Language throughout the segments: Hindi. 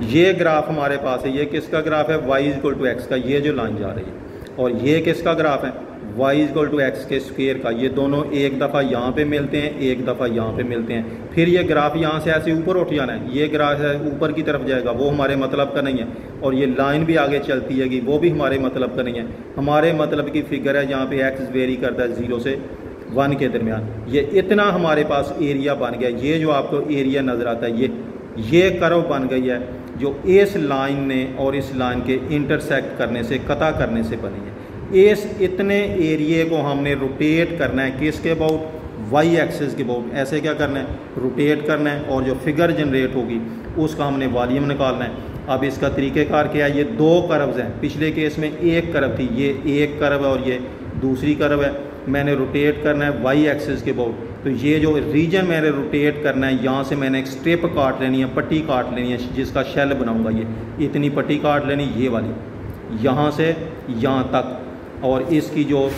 ये ग्राफ हमारे पास है, ये किसका ग्राफ है, y इक्वल टू एक्स का, ये जो लाइन जा रही है। और ये किसका ग्राफ है, y इक्वल टू एक्स के स्क्वायर का। ये दोनों एक दफ़ा यहाँ पे मिलते हैं, एक दफ़ा यहाँ पे मिलते हैं। फिर ये ग्राफ यहाँ से ऐसे ऊपर उठ जाना है, ये ग्राफ है ऊपर की तरफ जाएगा, वो हमारे मतलब का नहीं है। और ये लाइन भी आगे चलती है, वो भी हमारे मतलब का नहीं है। हमारे मतलब की फिगर है जहाँ पे x वेरी करता है 0 से 1 के दरमियान। ये इतना हमारे पास एरिया बन गया। ये जो आपको एरिया नज़र आता है, ये कर्व बन गई है जो इस लाइन ने और इस लाइन के इंटरसेक्ट करने से, कता करने से बनी है। इस इतने एरिए को हमने रोटेट करना है, किसके अबाउट, वाई एक्सिस के अबाउट। ऐसे क्या करना है, रोटेट करना है, और जो फिगर जनरेट होगी उसका हमने वॉल्यूम निकालना है। अब इसका तरीक़ेकार क्या है, ये दो कर्व्स हैं। पिछले केस में एक कर्व थी, ये एक कर्व है और ये दूसरी कर्व है। मैंने रोटेट करना है वाई एक्सिस के अबाउट। तो ये जो रीजन मैंने रोटेट करना है, यहाँ से मैंने एक स्ट्रिप काट लेनी है, पट्टी काट लेनी है, जिसका शेल बनाऊंगा। ये इतनी पट्टी काट लेनी, ये वाली, यहाँ से यहाँ तक। और इसकी जो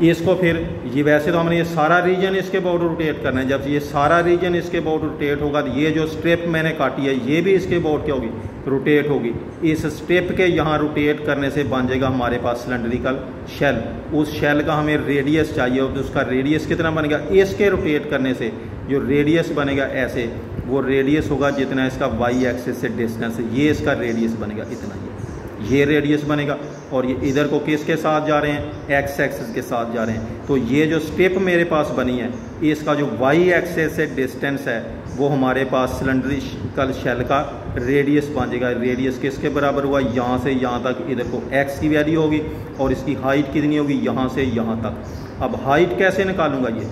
इसको फिर ये, वैसे तो हमने ये सारा रीजन इसके अबाउट रोटेट करना है। जब ये सारा रीजन इसके अबाउट रोटेट होगा तो ये जो स्ट्रिप मैंने काटी है ये भी इसके अबाउट क्या होगी, रोटेट होगी। इस स्ट्रिप के यहाँ रोटेट करने से बन जाएगा हमारे पास सिलेंड्रिकल शेल। उस शेल का हमें रेडियस चाहिए, तो उसका रेडियस कितना बनेगा, इसके रोटेट करने से जो रेडियस बनेगा ऐसे, वो रेडियस होगा जितना इसका वाई एक्सिस से डिस्टेंस है, ये इसका रेडियस बनेगा, इतना ये रेडियस बनेगा। और ये इधर को किसके साथ जा रहे हैं, एक्स एक्सिस के साथ जा रहे हैं। तो ये जो स्ट्रिप मेरे पास बनी है, इसका जो वाई एक्सिस से डिस्टेंस है वो हमारे पास सिलेंड्रिकल शेल का रेडियस बन जाएगा। रेडियस किसके बराबर हुआ, यहाँ से यहाँ तक। इधर को एक्स की वैल्यू होगी और इसकी हाइट कितनी होगी, यहाँ से यहाँ तक। अब हाइट कैसे निकालूंगा, ये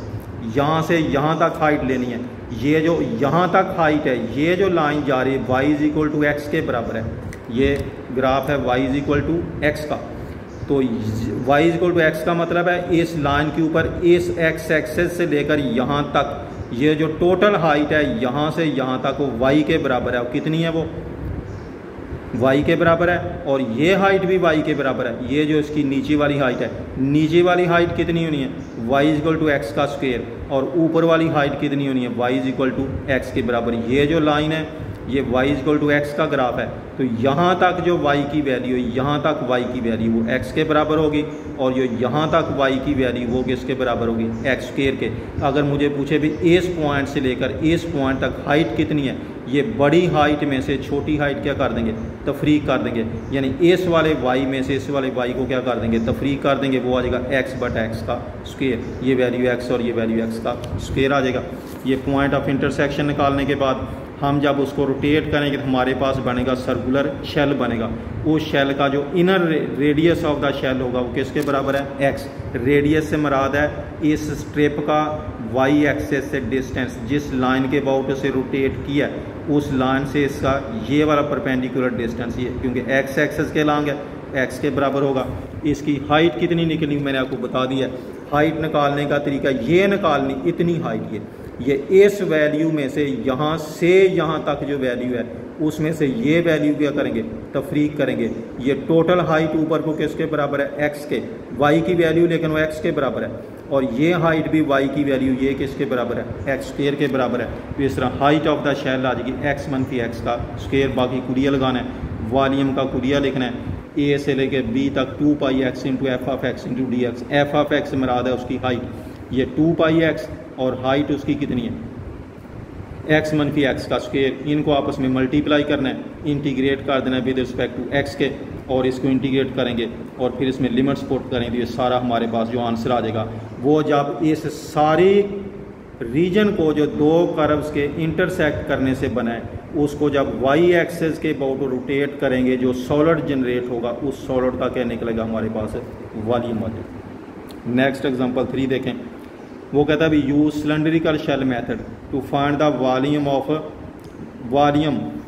यहाँ से यहाँ तक हाइट लेनी है। ये जो यहाँ तक हाइट है, ये जो लाइन जा रही है Y is equal to X के बराबर है। ये ग्राफ है y is equal to X का। तो y is equal to X का मतलब है इस लाइन के ऊपर इस x एक्सेस से लेकर यहाँ तक, ये जो टोटल हाइट है यहाँ से यहाँ तक वो y के बराबर है। और कितनी है वो, y के बराबर है। और ये हाइट भी y के बराबर है। ये जो इसकी नीचे वाली हाइट है, नीचे वाली हाइट कितनी होनी है, y is equal to X का स्क्वायर। और ऊपर वाली हाइट कितनी होनी है, y is equal to X के बराबर। ये जो लाइन है ये y is equal to X का ग्राफ है। तो यहाँ तक जो y की वैल्यू है, यहाँ तक y की वैल्यू वो x के बराबर होगी। और जो यहाँ तक y की वैल्यू वो किसके बराबर होगी, एक्स स्क्वायर के। अगर मुझे पूछे भी इस पॉइंट से लेकर इस पॉइंट तक हाइट कितनी है, ये बड़ी हाइट में से छोटी हाइट क्या कर देंगे, तफरीक कर देंगे। यानी इस वाले y में से इस वाले y को क्या कर देंगे, तफरीक कर देंगे। वो आ जाएगा x बट एक्स का स्क्वायर। ये वैल्यू x और ये वैल्यू x का स्क्वायर आ जाएगा। ये पॉइंट ऑफ इंटरसेक्शन निकालने के बाद हम जब उसको रोटेट करेंगे तो हमारे पास बनेगा सर्कुलर शेल बनेगा। उस शेल का जो inner radius of the shell होगा वो किसके बराबर है, एक्स। रेडियस से मुराद है इस स्ट्रिप का वाई एक्सेस से डिस्टेंस, जिस लाइन के अबाउट से रोटेट किया उस लाइन से इसका ये वाला परपेंडिकुलर डिस्टेंस, ये क्योंकि एक्स एक्सेस के लॉन्ग है, एक्स के बराबर होगा। इसकी हाइट कितनी निकली मैंने आपको बता दिया। हाइट निकालने का तरीका ये निकालनी, इतनी हाइट ये इस वैल्यू में से यहाँ तक जो वैल्यू है उसमें से ये वैल्यू क्या करेंगे, तफरीक करेंगे। ये टोटल हाइट ऊपर को किसके बराबर है, एक्स के। वाई की वैल्यू लेकिन वो एक्स के बराबर है। और ये हाइट भी वाई की वैल्यू ये किसके बराबर है, एक्स स्क्वायर के बराबर है। तो इस तरह हाइट ऑफ द शेल आ जाएगी एक्स मनफी एक्स का स्क्वायर। बाकी कुरिया लगाना है, वॉल्यूम का कुरिया लिखना है। ए से लेके बी तक 2 pi x into f of x into d x. F of x मराद है उसकी हाइट, ये 2 पाई एक्स और हाइट उसकी कितनी है, एक्स मनफी एक्स का स्क्वायर। इनको आपस में मल्टीप्लाई करना है, इंटीग्रेट कर देना है विद रिस्पेक्ट टू एक्स के। और इसको इंटीग्रेट करेंगे और फिर इसमें लिमिट्स पुट करेंगे तो ये सारा हमारे पास जो आंसर आ जाएगा वो, जब इस सारी रीजन को जो दो कर्व्स के इंटरसेक्ट करने से बना है उसको जब वाई एक्सेस के अबाउट रोटेट करेंगे, जो सॉलिड जनरेट होगा उस सॉलिड का क्या निकलेगा हमारे पास, वॉल्यूम वाली। नेक्स्ट एग्जांपल 3 देखें। वो कहता है भी use cylindrical shell method to find the volume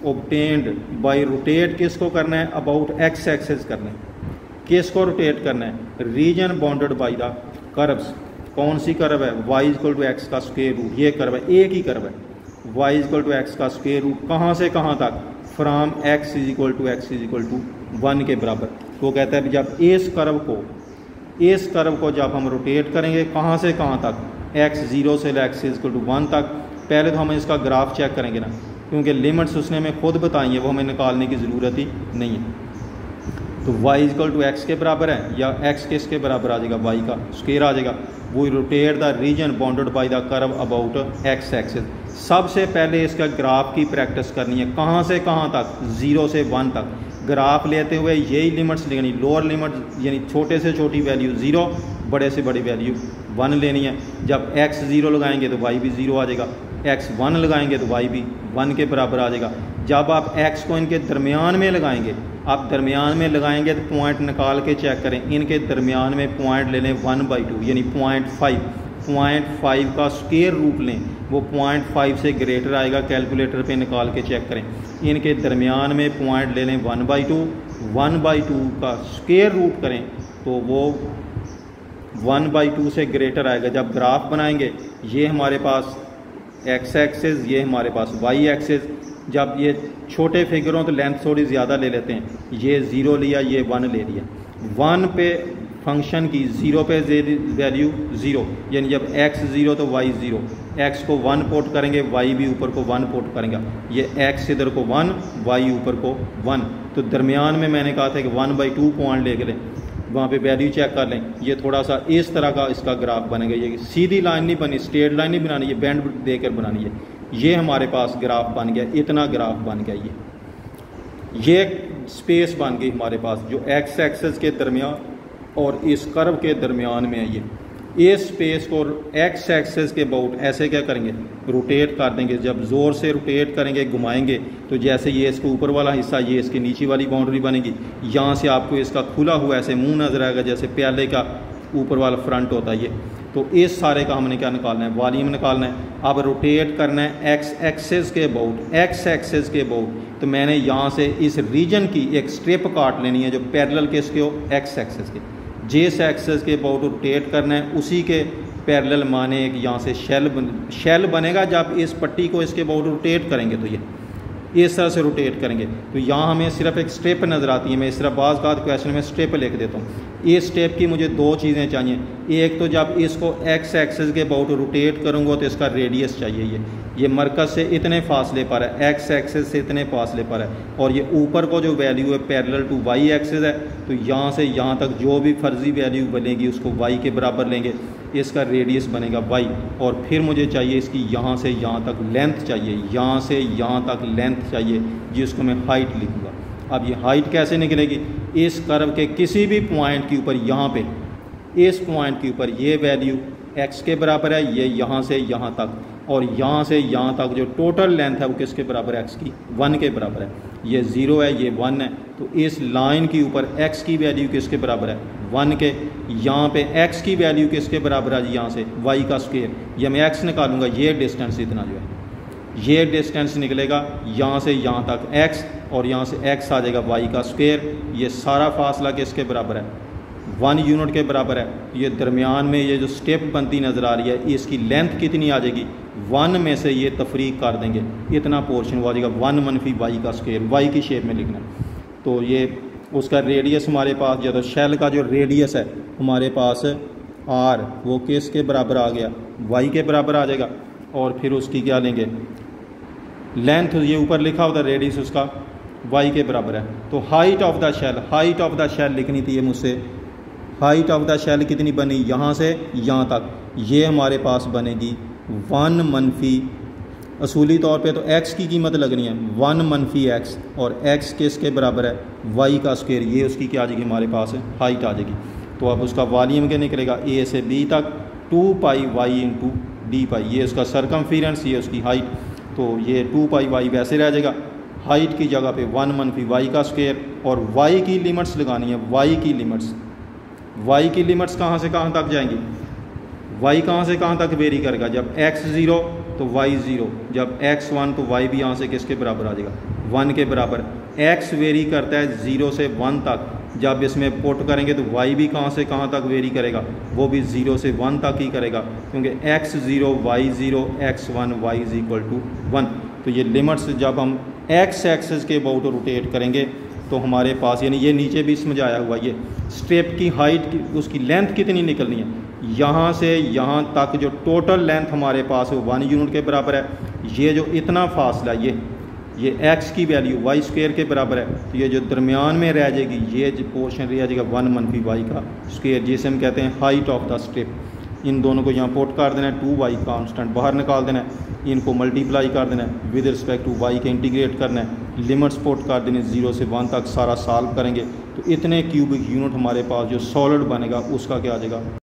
obtained by rotate. किसको करना है, अबाउट एक्स एक्सेस करना है। किसको रोटेट करना है, region bounded by the curves. कौन सी कर्व है, वाई इक्वल टू एक्स का स्क्वायर रूट। ये कर्व है, एक ही कर्व है, वाई इक्वल टू एक्स का स्क्वायर रूट। कहाँ से कहाँ तक, from X is equal to X is equal to 1 के बराबर। तो कहता है जब इस कर्व को जब हम रोटेट करेंगे कहाँ से कहाँ तक, x 0 से x इक्वल टू 1 तक। पहले तो हम इसका ग्राफ चेक करेंगे ना, क्योंकि लिमिट्स उसने हमें खुद बताई है, वो हमें निकालने की ज़रूरत ही नहीं है। तो y इक्वल टू एक्स के बराबर है, या x किसके बराबर आ जाएगा, y का स्क्वायर आ जाएगा। वो rotate the reason bounded by the curve about x axis. सबसे पहले इसका ग्राफ की प्रैक्टिस करनी है, कहाँ से कहाँ तक, 0 से 1 तक ग्राफ लेते हुए यही लिमिट्स लेनी, लोअर लिमिट यानी छोटे से छोटी वैल्यू 0, बड़े से बड़ी वैल्यू 1 लेनी है। जब x 0 लगाएंगे तो y भी 0 आ जाएगा, x 1 लगाएंगे तो y भी 1 के बराबर आ जाएगा। जब आप x को इनके दरमियान में लगाएंगे, आप दरमियान में लगाएंगे तो पॉइंट निकाल के चेक करें, इनके दरमियान में पॉइंट ले लें 1/2 यानी 0.5 का स्क्वायर रूट लें, वो 0.5 से ग्रेटर आएगा, कैलकुलेटर पे निकाल के चेक करें। इनके दरमियान में पॉइंट ले लें 1/2 का स्क्वायर रूट करें तो वो 1/2 से ग्रेटर आएगा। जब ग्राफ बनाएंगे, ये हमारे पास x एक्सिस, ये हमारे पास y एक्सिस। जब ये छोटे फिगर हों तो लेंथ थोड़ी ज़्यादा ले लेते हैं, ये 0 लिया, ये 1 ले लिया। 1 पे फंक्शन की, 0 पे वैल्यू 0, यानी जब x 0 तो y 0, x को 1 पोर्ट करेंगे, y भी ऊपर को 1 पोर्ट करेंगे, ये x इधर को 1, y ऊपर को 1। तो दरमियान में मैंने कहा था कि 1/2 पॉइंट ले लें, वहाँ पे वैल्यू चेक कर लें। ये थोड़ा सा इस तरह का इसका ग्राफ बनेगा, ये सीधी लाइन नहीं बनी, स्ट्रेट लाइन नहीं बनानी, ये बैंड देकर बनानी है। ये हमारे पास ग्राफ बन गया, इतना ग्राफ बन गया, ये स्पेस बन गई हमारे पास जो एक्स एक्सिस के दरमियान और इस कर्व के दरमियान में है। ये स्पेस को एक्स एक्सिस के अबाउट ऐसे क्या करेंगे, रोटेट कर देंगे। जब ज़ोर से रोटेट करेंगे, घुमाएंगे, तो जैसे ये इसके ऊपर वाला हिस्सा, ये इसकी नीचे वाली बाउंड्री बनेगी। यहाँ से आपको इसका खुला हुआ ऐसे मुंह नज़र आएगा, जैसे प्याले का ऊपर वाला फ्रंट होता है ये। तो इस सारे का हमने क्या निकालना है, वॉल्यूम निकालना है। अब रोटेट करना है एक्स एक्सिस के अबाउट, तो मैंने यहाँ से इस रीजन की एक स्ट्रिप काट लेनी है जो पैरेलल के इसके हो, एक्स एक्सिस के। जिस एक्सिस के अबाउट रोटेट करना है उसी के पैरेलल माने एक यहाँ से शेल बनेगा। जब इस पट्टी को इसके अबाउट रोटेट करेंगे तो ये इस तरह से रोटेट करेंगे, तो यहाँ हमें सिर्फ एक स्टेप नज़र आती है। मैं इस तरह बाज़ का क्वेश्चन में स्टेप लिख देता हूँ। इस स्टेप की मुझे 2 चीज़ें चाहिए। एक तो जब इसको एक्स एक्सिस के अबाउट रोटेट करूँगा तो इसका रेडियस चाहिए, ये मरकज़ से इतने फासले पर है, एक्स एक्सिस से इतने फासले पर है, और ये ऊपर को जो वैल्यू है पैरेलल टू वाई एक्सिस है। तो यहाँ से यहाँ तक जो भी फर्जी वैल्यू बनेगी उसको वाई के बराबर लेंगे, इसका रेडियस बनेगा वाई। और फिर मुझे चाहिए इसकी यहाँ से यहाँ तक लेंथ चाहिए, यहाँ से यहाँ तक लेंथ चाहिए, जिसको मैं हाइट लिखूँगा। अब ये हाइट कैसे निकलेगी, इस कर्व के किसी भी पॉइंट के ऊपर, यहाँ पे इस पॉइंट के ऊपर ये वैल्यू x के बराबर है, ये यहाँ से यहाँ तक, और यहाँ से यहाँ तक जो टोटल लेंथ है वो किसके बराबर है, x की 1 के बराबर है। ये 0 है, ये 1 है, तो इस लाइन के ऊपर x की वैल्यू किसके बराबर है, 1 के। यहाँ पे x की वैल्यू किसके बराबर है, यहाँ से y का स्क्वायर। ये मैं x निकालूंगा, ये डिस्टेंस इतना जो है, ये डिस्टेंस निकलेगा यहाँ से यहाँ तक x, और यहाँ से x आ जाएगा y का स्क्वायर। ये सारा फासला किसके बराबर है, 1 यूनिट के बराबर है। ये दरमियान में ये जो स्टेप बनती नज़र आ रही है, इसकी लेंथ कितनी आ जाएगी, 1 में से ये तफरीक कर देंगे, इतना पोर्शन वो आ जाएगा 1 - y का स्क्वायर, y की शेप में लिखना है। तो ये उसका रेडियस हमारे पास जो, तो शेल का जो रेडियस है हमारे पास r, वो किसके बराबर आ गया, y के बराबर आ जाएगा। और फिर उसकी क्या लेंगे, लेंथ, ये ऊपर लिखा होता है रेडियस उसका y के बराबर है। तो हाइट ऑफ द शेल लिखनी थी ये मुझसे। हाइट ऑफ द शेल कितनी बनी, यहाँ से यहाँ तक, ये हमारे पास बनेगी 1 - असूली तौर पे तो x की कीमत लगनी है 1 - x, और x किसके बराबर है, y का स्क्वायर। ये उसकी क्या आ जाएगी, हमारे पास हाइट आ जाएगी। तो अब उसका वॉल्यूम क्या निकलेगा, a से b तक 2πy × d π, ये उसका सरकमफेरेंस, ये उसकी हाइट। तो ये 2πy वैसे रह जाएगा, हाइट की जगह पे 1 - y का स्क्वायर। और y की लिमिट्स लगानी है, y की लिमिट्स कहाँ से कहाँ तक जाएंगी, y कहाँ से कहाँ तक वेरी करेगा। जब x 0 तो y 0, जब x 1 तो y भी यहाँ से किसके बराबर आ जाएगा, 1 के बराबर। x वेरी करता है 0 से 1 तक, जब इसमें पुट करेंगे तो y भी कहाँ से कहाँ तक वेरी करेगा, वो भी 0 से 1 तक ही करेगा, क्योंकि x 0 y 0 x 1 y = 1। तो ये लिमिट्स जब हम x एक्सिस के अबाउट रोटेट करेंगे तो हमारे पास, यानी ये नीचे भी समझाया हुआ, ये स्टेप की हाइट की, उसकी लेंथ कितनी निकलनी है, यहाँ से यहाँ तक जो टोटल लेंथ हमारे पास है 1 यूनिट के बराबर है। ये जो इतना फासला, ये ये एक्स की वैल्यू वाई स्क्वायर के बराबर है, तो ये जो दरमियान में रह जाएगी ये जो पोर्शन रह जाएगा 1 - वाई का स्क्वायर, जिसे हम कहते हैं हाइट ऑफ द स्ट्रिप। इन दोनों को यहाँ पुट कर देना है, 2y कांस्टेंट बाहर निकाल देना है, इनको मल्टीप्लाई कर देना है, विद रिस्पेक्ट टू y के इंटीग्रेट करना है, लिमिट्स पुट कर देनी 0 से 1 तक, सारा सॉल्व करेंगे तो इतने क्यूबिक यूनिट हमारे पास जो सॉलिड बनेगा उसका क्या आ जाएगा